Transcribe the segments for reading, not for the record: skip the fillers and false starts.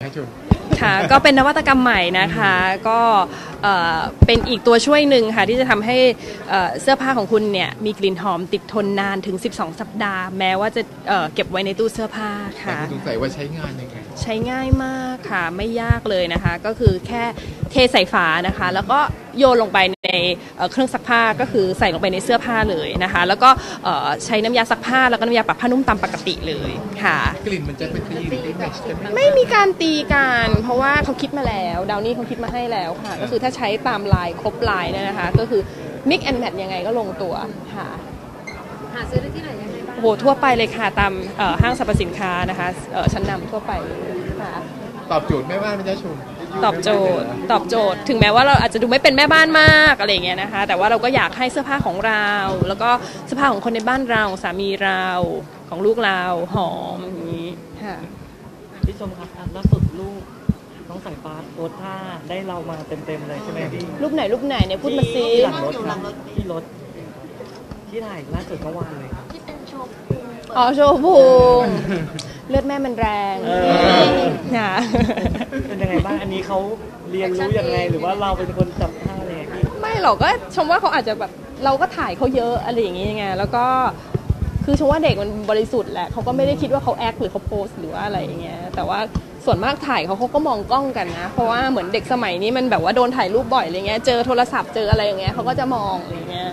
ให้ชมค่ะก็เป็นนวัตกรรมใหม่นะคะก็เป็นอีกตัวช่วยหนึ่งค่ะที่จะทำให้เสื้อผ้าของคุณเนี่ยมีกลิ่นหอมติดทนนานถึง12 สัปดาห์แม้ว่าจะเก็บไว้ในตู้เสื้อผ้าค่ะสงสัยว่าใช้งานยังไงใช้ง่ายมากค่ะไม่ยากเลยนะคะก็คือแค่เทใส่ฝานะคะแล้วก็โยนลงไปในเครื่องซักผ้าก็คือใส่ลงไปในเสื้อผ้าเลยนะคะแล้วก็ใช้น้ำยาซักผ้าแล้วก็น้ำยาปรับผ้านุ่มตามปกติเลยค่ะกลิ่นมันจะเป็นตีหรือแมทช์กันไม่มีการตีกันเพราะว่าเขาคิดมาแล้วดาวนี่เขาคิดมาให้แล้วค่ะก็คือถ้าใช้ตามลายครบลายเนี่ยนะคะก็คือ mix and match ยังไงก็ลงตัวค่ะหาซื้อได้ที่ไหนยังไงบ้างโอ้โหทั่วไปเลยค่ะตามห้างสรรพสินค้านะคะชั้นนำทั่วไปค่ะตอบโจทย์แม่บ้านไม่ใช่ชมตอบโจทย์ถึงแม้ว่าเราอาจจะดูไม่เป็นแม่บ้านมากอะไรอย่างเงี้ยนะคะแต่ว่าเราก็อยากให้เสื้อผ้าของเราแล้วก็เสื้อผ้าของคนในบ้านเราสามีเราของลูกเราหอมอย่างนี้ค่ะพี่ชมครับล่าสุดลูกน้องสายฟ้าโพสท่าได้เรามาเต็มเลยใช่ไหมพี่รูปไหนเนี่ยพูดมาซิหลังรถครับที่รถที่ถ่ายล่าสุดเมื่อวานเลยที่เป็นโชว์โชว์พุงเลือดแม่มันแรงค่ะเป็นยังไงบ้างอันนี้เขาเรียนรู้ยังไงหรือว่าเราเป็นคนจับท่าอะไรพี่ไม่หรอกก็ชมว่าเขาอาจจะแบบเราก็ถ่ายเขาเยอะอะไรอย่างงี้ไงแล้วก็คือชมว่าเด็กมันบริสุทธิ์แหละเขาก็ไม่ได้คิดว่าเขาแอคหรือเขาโพสหรือว่าอะไรอย่างเงี้ยแต่ว่าส่วนมากถ่ายเขาก็มองกล้องกันนะเพราะว่าเหมือนเด็กสมัยนี้มันแบบว่าโดนถ่ายรูปบ่อยอะไรเงี้ยเจอโทรศัพท์เจออะไรอย่างเงี้ยเขาก็จะมองอะไรเงี้ย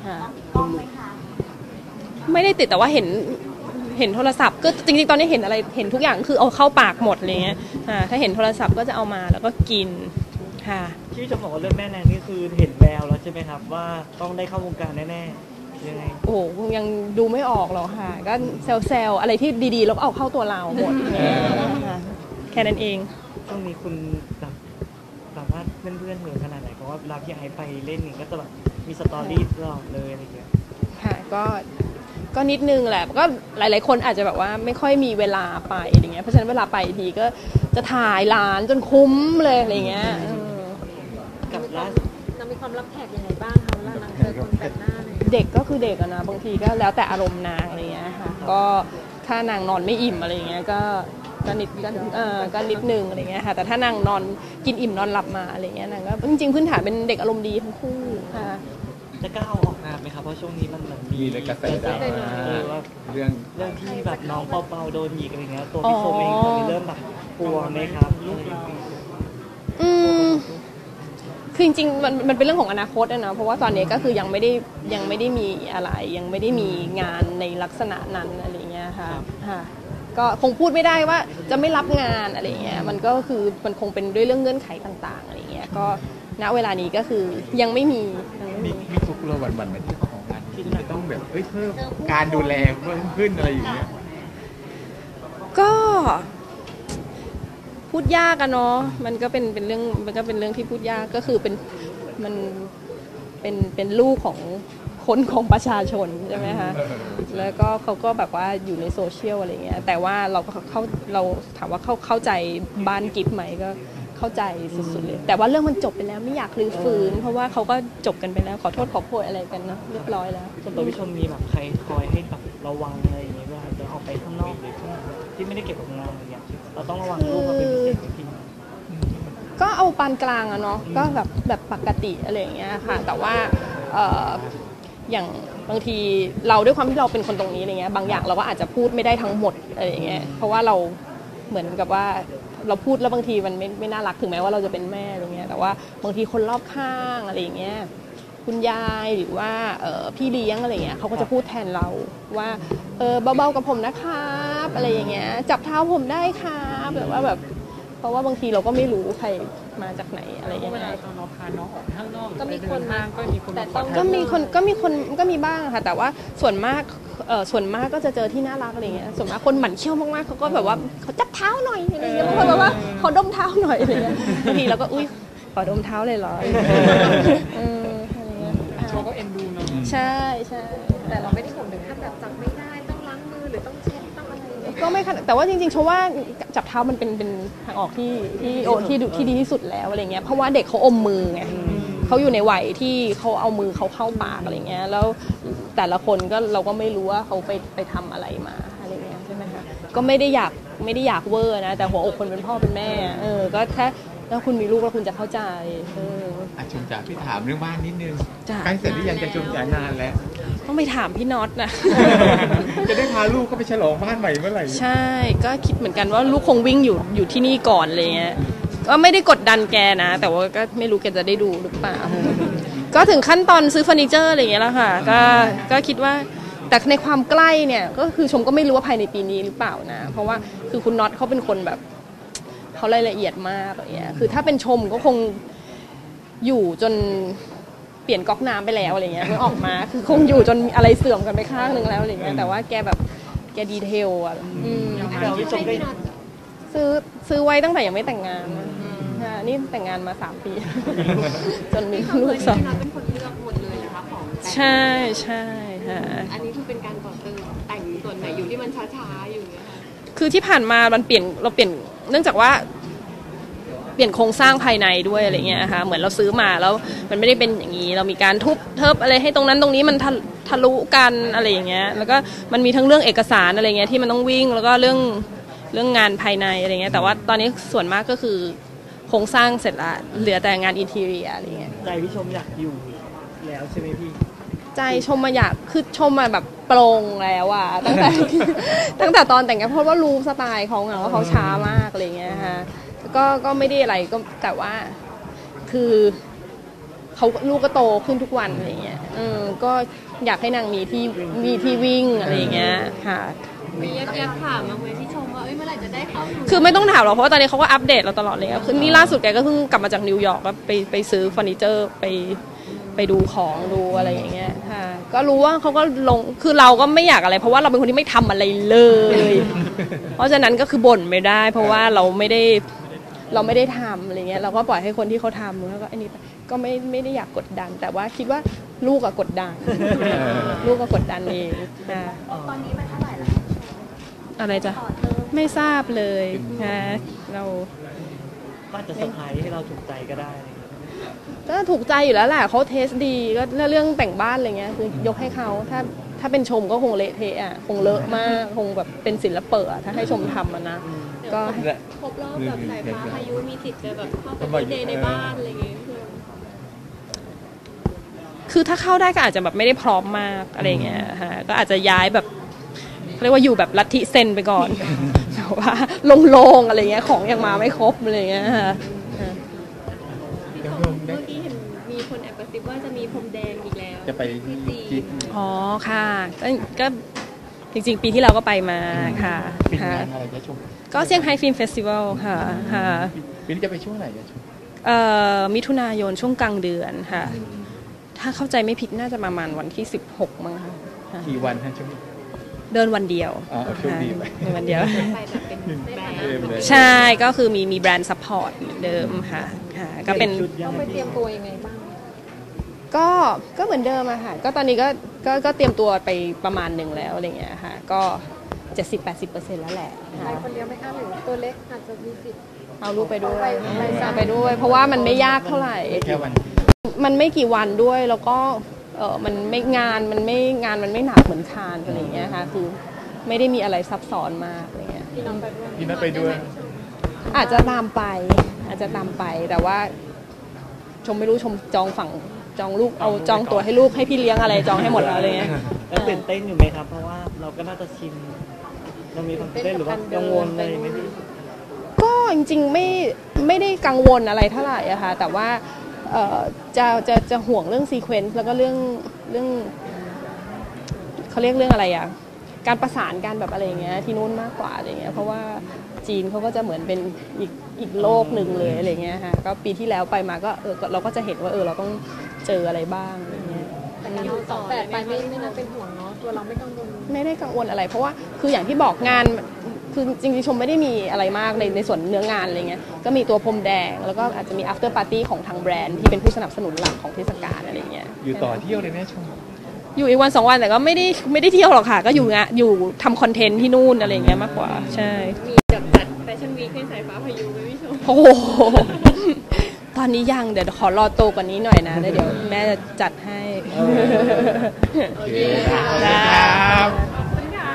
ค่ะกล้องไหมคะไม่ได้ติดแต่ว่าเห็นโทรศัพท์ก็จริงๆตอนนี้เห็นอะไรเห็นทุกอย่างคือเอาเข้าปากหมดอะไรเงี้ยถ้าเห็นโทรศัพท์ก็จะเอามาแล้วก็กินค่ะที่จะบอกว่าเรื่องแม่แรงนี่คือเห็นแววแล้วใช่ไหมครับว่าต้องได้เข้าวงการแน่ๆยังไงโอ้คงยังดูไม่ออกหรอกค่ะก็เซลอะไรที่ดีๆแล้วเอาเข้าตัวเราหมดแค่นั้นเองช่วงนี้คุณแบบว่าเพื่อนๆเหมือนขนาดไหนเพราะว่าเวลาพี่ไอไปเล่นนี่ก็จะแบบมีสตอรี่ตลอดเลยอะไรอย่างเงี้ยค่ะก็นิดนึงแหละก็หลายๆคนอาจจะแบบว่าไม่ค่อยมีเวลาไปอะไรเงี้ยเพราะฉะนั้นเวลาไปทีก็จะถ่ายร้านจนคุ้มเลยอะไรเงี้ยกับร้านเรามีความรับแขกยังไงบ้างคะเวลานางเจอคนแปลกหน้าเลยเด็กก็คือเด็กนะบางทีก็แล้วแต่อารมณ์นางอะไรเงี้ยค่ะก็ถ้านางนอนไม่อิ่มอะไรเงี้ยก็นิดนึงอะไรเงี้ยค่ะแต่ถ้านางนอนกินอิ่มนอนหลับมาอะไรเงี้ยนางก็จริงๆพื้นฐานเป็นเด็กอารมณ์ดีทั้งคู่ค่ะจะกล้าออกงานไหมครับเพราะช่วงนี้มันมีกระแสว่าเรื่องที่แบบน้องเปาโดนหยิกอะไรเงี้ยตัวพี่ชมเองตอนนี้เริ่มแบบกลัวไหมครับลูกคือจริงๆมันเป็นเรื่องของอนาคตนะเพราะว่าตอนนี้ก็คือยังไม่ได้มีอะไรยังไม่ได้มีงานในลักษณะนั้นอะไรเงี้ยค่ะก็คงพูดไม่ได้ว่าจะไม่รับงานอะไรเงี้ยมันก็คือมันคงเป็นด้วยเรื่องเงื่อนไขต่างๆอะไรเงี้ยก็ณเวลานี้ก็คือยังไม่มีทุกเราหวั่นๆเหมือนที่ของงานที่จะต้องแบบเพิ่มการดูแลเพิ่มขึ้นอะไรอย่างเงี้ยก็พูดยากอะเนาะมันก็เป็นเรื่องที่พูดยากก็คือเป็นลูกของคนของประชาชนใช่ไหมคะแล้วก็เขาก็แบบว่าอยู่ในโซเชียลอะไรเงี้ยแต่ว่าเราถามว่าเข้าใจบ้านกิฟต์ไหมก็เข้าใจสุดๆเลยแต่ว่าเรื่องมันจบไปแล้วไม่อยากรื้อฟื้นเพราะว่าเขาก็จบกันไปแล้วขอโทษขอโพยอะไรกันนะเรียบร้อยแล้วส่วนตัวพี่ชมมีแบบใครคอยให้แบบระวังอะไรอย่างเงี้ยเวลาจะออกไปข้างนอกหรือที่ไม่ได้เกี่ยวกับงานอะไรเงี้ยเราต้องระวังลูกเราเป็นพิเศษจริงก็เอาปานกลางอะเนาะก็แบบปกติอะไรอย่างเงี้ยค่ะแต่ว่าอย่างบางทีเราด้วยความที่เราเป็นคนตรงนี้อะไรเงี้ยบางอย่างเราก็อาจจะพูดไม่ได้ทั้งหมดอะไรอย่างเงี้ยเพราะว่าเราเหมือนกับว่าเราพูดแล้วบางทีมันไม่น่ารักถึงแม้ว่าเราจะเป็นแม่อะไรเงี้ยแต่ว่าบางทีคนรอบข้างอะไรอย่างเงี้ยคุณยายหรือว่าพี่เลี้ยงอะไรเงี้ยเขาก็จะพูดแทนเราว่าเบาๆกับผมนะครับอะไรอย่างเงี้ยจับเท้าผมได้ครับแบบว่าแบบเพราะว่าบางทีเราก็ไม่รู้ใครมาจากไหนอะไรอย่างเงี้ยเราพาน้องออกข้างนอกก็มีคนมาก็มีบ้างค่ะแต่ว่าส่วนมากก็จะเจอที่น่ารักอะไรเงี้ยส่วนมากคนหมั่นเขี้ยวมากๆเขาก็แบบว่าเขาจับเท้าหน่อยอะไรเงี้ยบางคนแบบว่าเขาดมเท้าหน่อยอะไรเงี้ยบางทีเราก็อุ้ยขอดมเท้าเลยเหรออะไรเงี้ยเขาก็เอ็นดูเนาะใช่แต่เราไม่ได้ห่วงถึงขั้นแบบจับไม่ได้ต้องล้างมือหรือต้องเช็ดต้องอะไรก็ไม่แต่ว่าจริงๆเพราะว่าจับเท้ามันเป็นทางออกที่ดีที่สุดแล้วอะไรเงี้ยเพราะว่าเด็กเขาอมมือไงเขาอยู่ในวัยที่เขาเอามือเขาเข้าปากอะไรเงี้ยแล้วแต่ละคนก็เราก็ไม่รู้ว่าเขาไปทำอะไรมาอะไรเงี้ยใช่ไหมคะก็ไม่ได้อยาก ไม่ได้อยากเวอร์นะแต่หัวอกคนเป็นพ่อเป็นแม่ก็ถ้าคุณมีลูกแล้วคุณจะเข้าใจชมจ๋าพี่ถามเรื่องบ้านนิดนึง จ้ะ ใกล้เสร็จหรือยังจะชมจ๋านานแล้ว ต้องไปถามพี่น็อตนะ จะได้พาลูกก็ไปฉลองบ้านใหม่เมื่อไหร่ ใช่ก็คิดเหมือนกันว่าลูกคงวิ่งอยู่ที่นี่ก่อนอะไรเงี้ยก็ไม่ได้กดดันแกนะแต่ว่าก็ไม่รู้แกจะได้ดูหรือเปล่า ก็ถึงขั้นตอนซื้อเฟอร์นิเจอร์อะไรอย่างเงี้ยแล้วค่ะก็คิดว่าแต่ในความใกล้เนี่ยก็คือชมก็ไม่รู้ว่าภายในปีนี้หรือเปล่านะเพราะว่าคือคุณน็อตเขาเป็นคนแบบเขารายละเอียดมากอะไรเงี้ยคือถ้าเป็นชมก็คงอยู่จนเปลี่ยนก๊อกน้ำไปแล้วอะไรเงี้ยเมื่อออกมาคือคงอยู่จนอะไรเสื่อมกันไปข้างนึงแล้วอะไรเงี้ยแต่ว่าแกแบบแกดีเทลอ่ะแต่พี่ชมได้ ซื้อไว้ตั้งแต่ยังไม่แต่งงานนี่แต่งงานมา3 ปี จนมีลูก2เป็นคนเลือกหมดเลยนะคะของใช่ใช่ค่ะอันนี้คือเป็นการต่อเติมแต่งส่วนไหนอยู่ที่มันช้าๆอยู่เนี่ยค่ะคือที่ผ่านมาเราเปลี่ยนเนื่องจากว่าเปลี่ยนโครงสร้างภายในด้วยอะไรเงี้ยค่ะเหมือนเราซื้อมาแล้วมันไม่ได้เป็นอย่างนี้เรามีการทุบเทิบอะไรให้ตรงนั้นตรงนี้มันทะลุกันอะไรอย่างเงี้ยแล้วก็มันมีทั้งเรื่องเอกสารอะไรเงี้ยที่มันต้องวิ่งแล้วก็เรื่องงานภายในอะไรเงี้ยแต่ว่าตอนนี้ส่วนมากก็คือโครงสร้างเสร็จละเหลือแต่งานอินทีเรียอะไรเงี้ยใจพี่ชมอยากอยู่แล้วใช่ไหมพี่ใจชมมาอยากคือชมมาแบบโปร่งแล้วอะตั้งแต่ตอนแต่งงานเพราะว่ารู้สไตล์เขาไงว่าเขาช้ามากอะไรเงี้ยฮะก็ไม่ได้อะไรก็แต่ว่าคือเขาลูกก็โตขึ้นทุกวันอะไรเงี้ยก็อยากให้นางมีที่วิ่งอะไรเงี้ยค่ะมียักถามมาไหมที่ชมว่าเมื่อไหร่จะได้เข้าคือไม่ต้องถามหรอกเพราะว่าตอนนี้เขาก็อัปเดตเราตลอดเลยคือนี่ล่าสุดแกก็เพิ่งกลับมาจากนิวยอร์กแล้วไปซื้อเฟอร์นิเจอร์ไปดูของดูอะไรอย่างเงี้ยค่ะก็รู้ว่าเขาก็ลงคือเราก็ไม่อยากอะไรเพราะว่าเราเป็นคนที่ไม่ทำอะไรเลยเพราะฉะนั้นก็คือบ่นไม่ได้เพราะว่าเราไม่ได้ทำอะไรเงี้ยเราก็ปล่อยให้คนที่เขาทำแล้วก็อันนี้ก็ไม่ได้อยากกดดันแต่ว่าคิดว่าลูกอะกดดันลูกก็กดดันเองตอนนี้มันเท่าไหร่แล้วอะไรจ้ะไม่ทราบเลยนะเราว่าจะเซอร์ไพรส์ให้เราถูกใจก็ได้ก็ถูกใจอยู่แล้วแหละเขาเทสดีก็เรื่องแต่งบ้านอะไรเงี้ยคือยกให้เขาถ้าเป็นชมก็คงเละเทะอ่ะคงเลอะมากคงแบบเป็นศิลปะถ้าให้ชมทำนะก็ครบรอบแบบสายฟ้าพายุมีสิทธิ์จะแบบเข้าไปในบ้านอะไรเงี้ยคือถ้าเข้าได้ก็อาจจะแบบไม่ได้พร้อมมากอะไรเงี้ยฮะก็อาจจะย้ายแบบเรียกว่าอยู่แบบลัทธิเซนไปก่อนแต่ว่าโล่งๆอะไรเงี้ยของยังมาไม่ครบอะไรเงี้ยค่ะเมื่อกี้เห็นมีคนแอบกระซิบว่าจะมีพรมแดงอีกแล้วจะไปที่จีนอ๋อค่ะก็จริงๆปีที่เราก็ไปมาค่ะก็เซี่ยงไฮ้ฟิล์มเฟสติวัลค่ะปีนี้จะไปช่วงไหนจะช่วงมิถุนายนช่วงกลางเดือนค่ะถ้าเข้าใจไม่ผิดน่าจะประมาณวันที่16มั้งค่ะกี่วันฮะช่วงเดินวันเดียวช่วงดีไปวันเดียวใช่ก็คือมีแบรนด์ซัพพอร์ตเหมือนเดิมค่ะก็เป็นต้องไปเตรียมตัวยังไงบ้างก็เหมือนเดิมอะค่ะก็ตอนนี้ก็เตรียมตัวไปประมาณหนึ่งแล้วอะไรเงี้ยค่ะก็ 70-80% แล้วแหละไปคนเดียวไม่ค่ะหรือตัวเล็กอาจจะมีสิทธิ์เอาลูกไปด้วยเพราะว่ามันไม่ยากเท่าไหร่มันไม่กี่วันด้วยแล้วก็มันไม่งานมันไม่หนักเหมือนคานอะไรอย่างเงี้ยค่ะคือไม่ได้มีอะไรซับซ้อนมากอะไรเงี้ยพี่นัทไปด้วยอาจจะตามไปแต่ว่าชมไม่รู้ชมจองลูกเอาจองตั๋วให้ลูกให้พี่เลี้ยงอะไรจองให้หมดแล้วอะไรเงี้ยแล้วตื่นเต้นอยู่ไหมครับเพราะว่าเราก็น่าจะชินเรามีความตื่นเต้นหรือว่ากังวลอะไรไหมก็จริงๆไม่ได้กังวลอะไรเท่าไหร่อะค่ะแต่ว่าจะห่วงเรื่องซีเควนซ์แล้วก็เรื่องเขาเรียกเรื่องอะไรอ่ะการประสานการแบบอะไรอย่างเงี้ยที่นู้นมากกว่าอะไรเงี้ยเพราะว่าจีนเขาก็จะเหมือนเป็นอีกโลกหนึ่งเลยอะไรเงี้ยค่ะก็ปีที่แล้วไปมาก็เราก็จะเห็นว่าเราต้องเจออะไรบ้างอะไรเงี้ยแต่การต่อแต่ไปไม่น่าเป็นห่วงเนาะตัวเราไม่กังวลไม่ได้กังวลอะไรเพราะว่าคืออย่างที่บอกงานคือจริงๆชมไม่ได้มีอะไรมากในส่วนเนื้องานอะไรเงี้ยก็มีตัวพรมแดงแล้วก็อาจจะมี after party ของทางแบรนด์ที่เป็นผู้สนับสนุนหลักของเทศกาลอะไรเงี้ยอยู่ต่อเที่ยวเลยแม่ชมอยู่อีกวัน2 วันแต่ก็ไม่ได้เที่ยวหรอกค่ะก็อยู่ทำคอนเทนต์ที่นู่นอะไรเงี้ยมากกว่าใช่มีจัดแฟชั่นวีคให้สายฟ้าพายุไหมพี่ชมโอ้โหตอนนี้ยังเดี๋ยวขอรอโตกว่านี้หน่อยนะแล้วเดี๋ยวแม่จะจัดให้โอเคครับขอบคุณค่ะ